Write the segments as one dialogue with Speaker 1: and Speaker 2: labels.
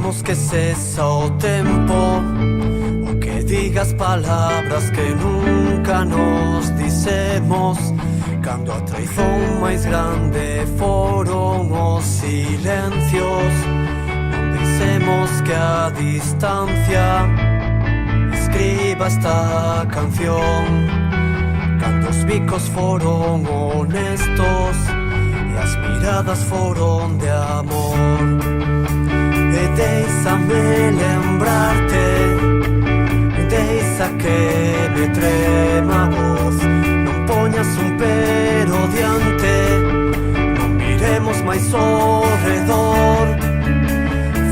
Speaker 1: Queremos que cesa o tempo, o que digas palabras que nunca nos dicemos. Cando a traizón máis grande foron os silencios, non deixemos que a distancia escriba esta canción. Cando os bicos foron honestos e as miradas foron de amor. E déixame lembrarte, deixa que me trema a voz. Non poñas un pero diante, non miremos máis ao redor.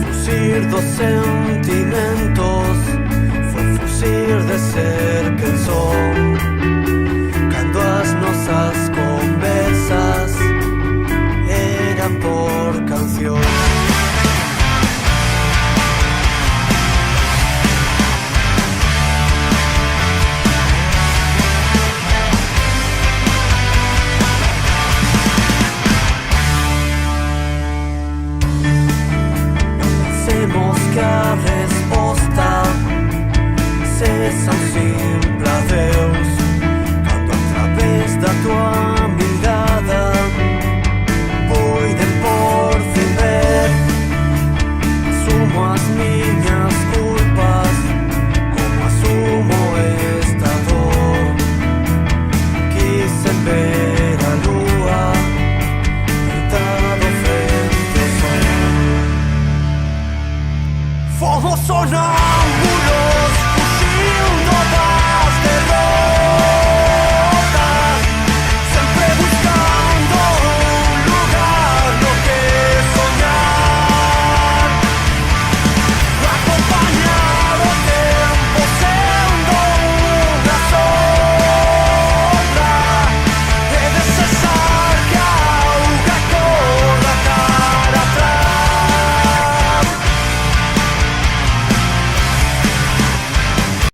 Speaker 1: Fusir dos sentimentos foi fusir de ser quen son.